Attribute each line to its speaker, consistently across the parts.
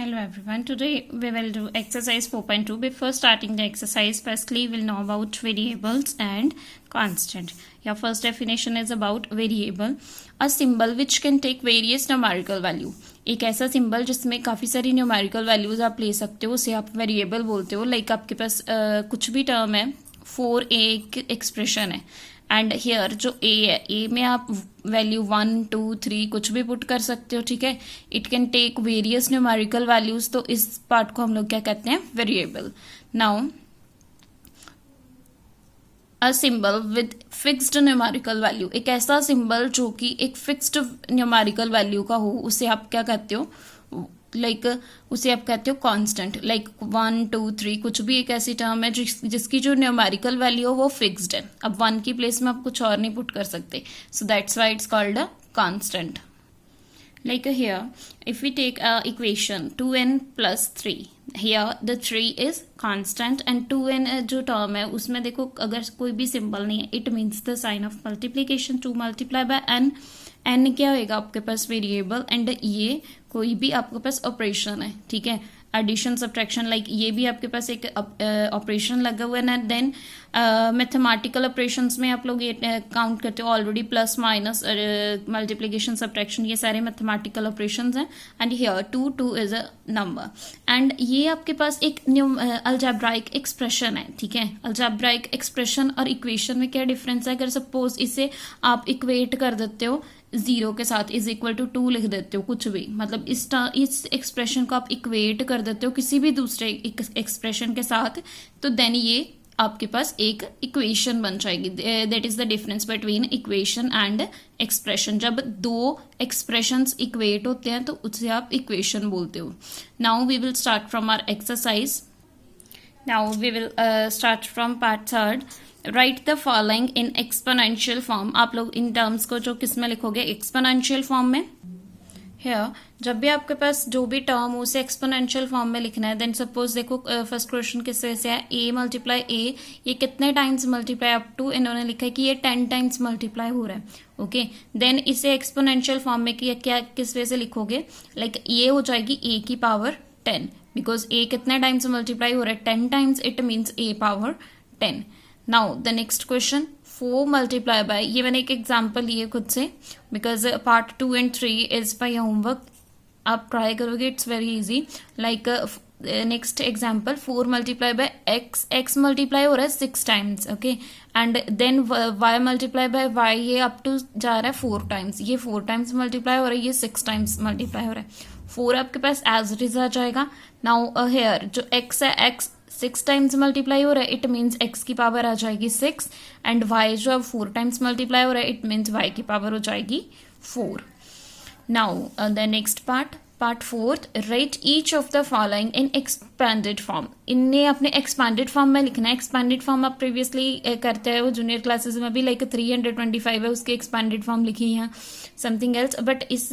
Speaker 1: Hello everyone. Today we will do exercise 4.2. Before starting the exercise, firstly we'll know about variables and constant. Your first definition is about variable. A symbol which can take various numerical value. एक ऐसा symbol जिसमें काफ़ी सारी numerical values आप ले सकते हो, उसे आप वेरिएबल बोलते हो. लाइक आपके पास कुछ भी टर्म है, 4a एक एक्सप्रेशन है एंड हेयर जो a है, a में आप वैल्यू 1 2 3 कुछ भी पुट कर सकते हो. ठीक है, it can take various numerical values. तो इस पार्ट को हम लोग क्या कहते हैं? Variable. Now a symbol with fixed numerical value. एक ऐसा सिंबल जो कि एक फिक्स्ड न्यूमेरिकल वैल्यू का हो, उसे आप क्या कहते हो? उसे आप कहते हो कांस्टेंट. लाइक 1 2 3 कुछ भी एक ऐसी टर्म है जिसकी जो न्यूमेरिकल वैल्यू हो वो फिक्स्ड है. अब 1 की प्लेस में आप कुछ और नहीं पुट कर सकते. So that's why it's called a constant. Like here, if we take a equation 2n plus 3, here the 3 is constant and 2n जो term है उसमें देखो अगर कोई भी symbol नहीं है, it means the sign of multiplication. 2 multiply by n, n क्या होएगा आपके पास? वेरिएबल. एंड ये कोई भी आपके पास ऑपरेशन है. ठीक है, एडिशन सब्ट्रैक्शन, लाइक ये भी आपके पास एक ऑपरेशन लगा हुआ है ना. देन मैथमेटिकल ऑपरेशंस में आप लोग ये काउंट करते हो already, plus minus multiplication subtraction, ये सारे मैथमेटिकल ऑपरेशंस हैं. And here 2 is a number. And ये आपके पास एक अलजेब्राइक एक्सप्रेशन है. ठीक है, अलजेब्राइक एक्सप्रेशन और इक्वेशन में क्या डिफरेंस है? अगर सपोज इसे आप इक्वेट कर देते हो 0 के साथ, इज इक्वल टू 2 लिख देते हो, कुछ भी मतलब इस एक्सप्रेशन को आप इक्वेट कर देते हो किसी भी दूसरे एक्सप्रेशन के साथ, तो देन ये आपके पास एक इक्वेशन बन जाएगी. That is the difference between equation and expression. जब दो एक्सप्रेशंस इक्वेट होते हैं तो उसे आप इक्वेशन बोलते हो. Now we will start from our exercise. Now we will start from part third. Right the following in exponential form. आप लोग इन टर्म्स को जो किस में लिखोगे? एक्सपोनेंशियल फॉर्म में. हियर जब भी आपके पास जो भी टर्म हो उसे एक्सपोनेंशियल फॉर्म में लिखना है. देन सपोज देखो फर्स्ट क्वेश्चन किस वजह से है? a मल्टीप्लाई a, ये कितने टाइम्स मल्टीप्लाई अप टू इन्होंने लिखा है कि ये 10 टाइम्स मल्टीप्लाई हो रहा है. ओके, देन इसे एक्सपोनेंशियल फॉर्म में क्या किस वजह से लिखोगे? लाइक ये हो जाएगी a की पावर 10, बिकॉज a कितने टाइम्स मल्टीप्लाई हो रहा है? 10 times. It means a power 10. Now the next question, 4 multiply by, ये मैंने एक एग्जाम्पल लिए खुद से, because part 2 and 3 is by homework. आप ट्राई करोगे, it's very easy. Like next example, 4 multiply by X. X multiply हो रहा है 6 times. Okay, and then Y multiply by Y, ये अप टू जा रहा है 4 टाइम्स. ये 4 टाइम्स मल्टीप्लाई हो रहा है, ये 6 टाइम्स मल्टीप्लाई हो रहा है. 4 आपके पास एज इट इज आ जाएगा. नाउ हेयर जो एक्स है, एक्स 6 टाइम्स मल्टीप्लाई हो रहा है, इट मीन्स x की पावर आ जाएगी 6. एंड y जो अब 4 टाइम्स मल्टीप्लाई हो रहा है, इट मीन्स y की पावर हो जाएगी 4. Now the next part fourth, right each of the following in expanded form. इनने अपने एक्सपैंडेड फॉर्म में लिखना है. एक्सपैंडेड फॉर्म आप प्रीवियसली करते हैं वो जूनियर क्लासेस में भी, लाइक 325 है उसकी एक्सपैंडेड फॉर्म लिखी है, समथिंग एल्स. बट इस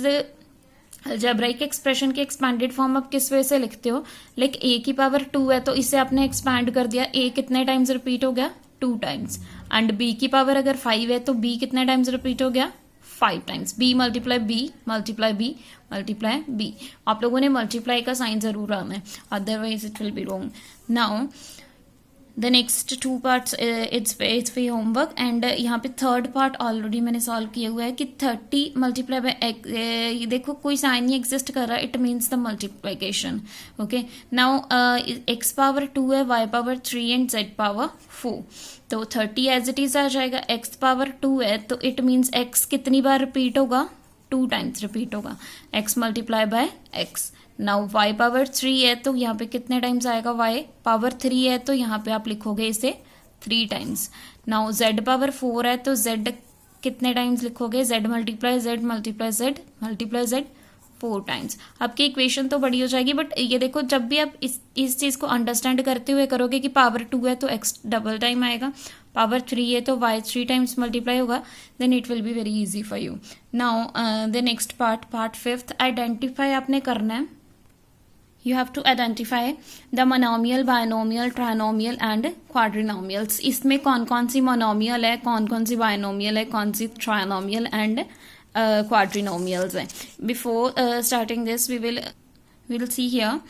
Speaker 1: अलजेब्राइक एक्सप्रेशन की एक्सपैंडेड फॉर्म आप किस वजह से लिखते हो? लाइक a की पावर 2 है तो इसे आपने एक्सपैंड कर दिया. a कितने टाइम्स रिपीट हो गया? 2 टाइम्स. एंड b की पावर अगर 5 है तो b कितने टाइम्स रिपीट हो गया? 5 times. b multiply b multiply b multiply b. आप लोगों ने मल्टीप्लाई का साइन जरूर आना है, otherwise it will be wrong. Now the next 2 parts it's for homework. And यहाँ पे थर्ड पार्ट ऑलरेडी मैंने सॉल्व किया हुआ है कि 30 मल्टीप्लाई बाय देखो कोई साइन नहीं एग्जिस्ट कर रहा, it means the multiplication. Okay, now x power 2 है, y power 3 and z power 4. तो 30 एज इट इज आ जाएगा. x पावर 2 है तो इट मीन्स x कितनी बार रिपीट होगा? 2 टाइम्स रिपीट होगा. x multiply by x. Now y power 3 है तो यहाँ पे कितने टाइम्स आएगा? y पावर 3 है तो यहाँ पे आप लिखोगे इसे 3 टाइम्स. नाउ z पावर 4 है तो z कितने टाइम्स लिखोगे? z multiply z multiply z multiply z 4 times. आपकी इक्वेशन तो बड़ी हो जाएगी, बट ये देखो जब भी आप इस चीज को अंडरस्टैंड करते हुए करोगे कि पावर 2 है तो x डबल टाइम आएगा, पावर 3 है तो y 3 टाइम्स मल्टीप्लाई होगा, then it will be very easy for you. Now the next part fifth, identify आपने करना है. You have to identify the monomial, binomial, trinomial and quadrinomials. इसमें कौन कौन सी मोनोमियल है, कौन कौन सी बायनोमियल है, कौन सी ट्राइनोमियल एंड quadrinomials है. Before starting this, we will will see here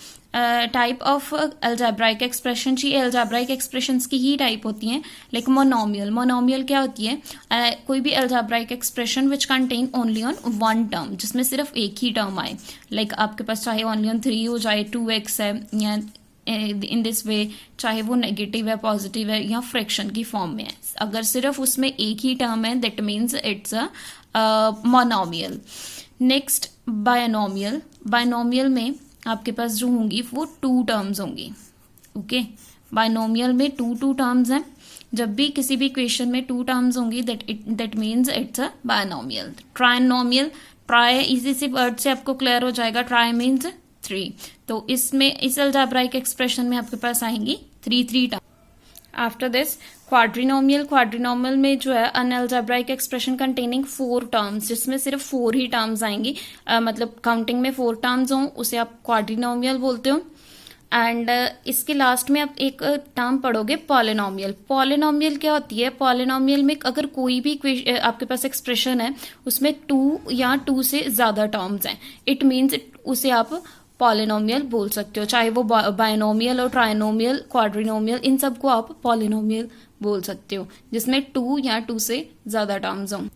Speaker 1: type of algebraic expression. जी एल्जेब्राइक एक्सप्रेशंस की ही टाइप होती हैं, लाइक मोनोमियल। मोनोमियल क्या होती है? कोई भी algebraic expression which contain only on one term, जिसमें सिर्फ एक ही टर्म आए। लाइक आपके पास चाहे ओनली ऑन 3 हो जाए, 2x है, या इन दिस वे चाहे वो नेगेटिव है, पॉजिटिव है, या फ्रैक्शन की फॉर्म में है, अगर सिर्फ उसमें एक ही टर्म है that means it's a monomial. Next binomial. Binomial में आपके पास जो होंगी वो 2 टर्म्स होंगी। ओके, बायनोमियल में 2 टर्म्स हैं। जब भी किसी भी इक्वेशन में 2 टर्म्स होंगी that means it's a binomial. Trinomial, tri easy सी वर्ड से आपको क्लियर हो जाएगा, ट्राई मीन्स 3। तो इसमें इस अलजेब्राइक एक्सप्रेशन में आपके पास आएंगी 3 term. After this quadrinomial. Quadrinomial में जो है an algebraic expression containing 4 terms, जिसमें सिर्फ 4 ही टर्म्स आएंगी, मतलब काउंटिंग में 4 टर्म्स हों उसे आप क्वाड्रिनोमियल बोलते हो। एंड इसके लास्ट में आप एक टर्म पढ़ोगे पॉलिनोमियल। पॉलिनोमियल क्या होती है? पॉलिनोमियल में अगर कोई भी आपके पास एक्सप्रेशन है उसमें 2 या 2 से ज्यादा टर्म्स हैं, इट मीन्स उसे आप पॉलिनोमियल बोल सकते हो, चाहे वो बायनोमियल और ट्राइनोमियल, क्वाड्रिनोमियल, इन सबको आप पॉलिनोमियल बोल सकते हो जिसमें 2 या 2 से ज्यादा टर्म्स हों।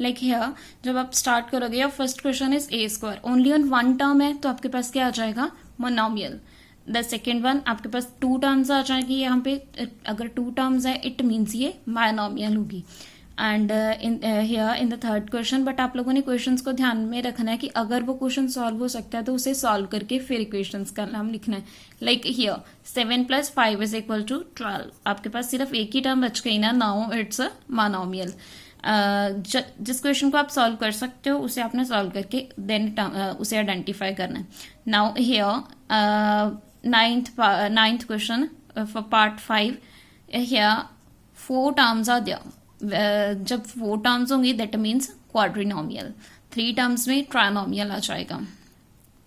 Speaker 1: लाइक हियर जब आप स्टार्ट करोगे, या first question is a square, only on 1 term है तो आपके पास क्या आ जाएगा? मोनोमियल। द सेकेंड वन आपके पास 2 टर्म्स आ जाएगी यहाँ पे, अगर 2 टर्म्स है इट मीन्स ये बायनोमियल होगी। And here in the third question, but आप लोगों ने क्वेश्चंस को ध्यान में रखना है कि अगर वो क्वेश्चन सॉल्व हो सकता है तो उसे सॉल्व करके फिर इक्वेशंस का नाम लिखना है। Like here 7 + 5 = 12। आपके पास सिर्फ एक ही टर्म बच गई ना, नाउ इट्स अ मोनोमियल। जिस क्वेश्चन को आप सॉल्व कर सकते हो उसे आपने सॉल्व करके देन उसे आइडेंटिफाई करना है। Now here ninth question for part 5, here 4 terms are there. जब 4 टर्म्स होंगी दैट मीन्स क्वाड्रिनोमियल, 3 टर्म्स में ट्राइनोमियल आ जाएगा।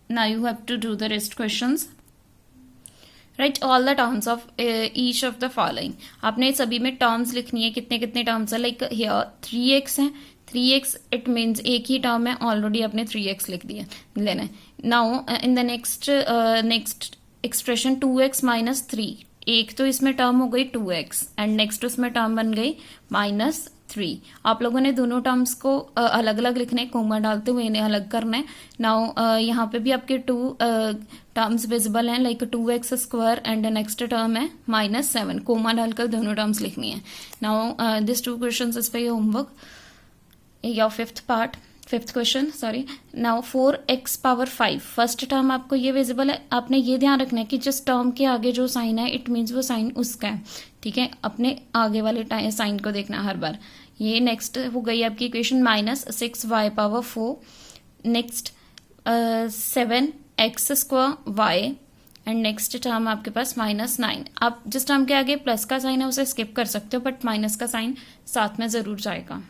Speaker 1: Now you have to do the rest questions. Right all the terms of each of the following. आपने सभी में terms लिखनी है, कितने कितने टर्म्स है। लाइक हियर 3x है, 3x इट मीन्स एक ही टर्म है, ऑलरेडी आपने 3x लिख दिया, लेना है। Now in the next expression 2x - 3, एक तो इसमें टर्म हो गई 2x एंड नेक्स्ट उसमें टर्म बन गई -3। आप लोगों ने दोनों टर्म्स को अलग अलग लिखने, कोमा डालते हुए इन्हें अलग करना है। नाउ यहाँ पे भी आपके 2 टर्म्स विजिबल हैं, like 2x² and next term है -7, कोमा डालकर दोनों टर्म्स लिखनी है। Now this 2 questions is for your homework, your fifth question sorry. Now 4x⁵, first term आपको ये विजिबल है, आपने ये ध्यान रखना है कि जिस टर्म के आगे जो साइन है इट मीन्स वो साइन उसका है, ठीक है, अपने आगे वाले साइन को देखना हर बार। ये नेक्स्ट हो गई आपकी equation -6y⁴, next 7x² and next term आपके पास -9। आप जिस टर्म के आगे प्लस का साइन है उसे स्किप कर सकते हो, बट माइनस का साइन साथ में जरूर जाएगा।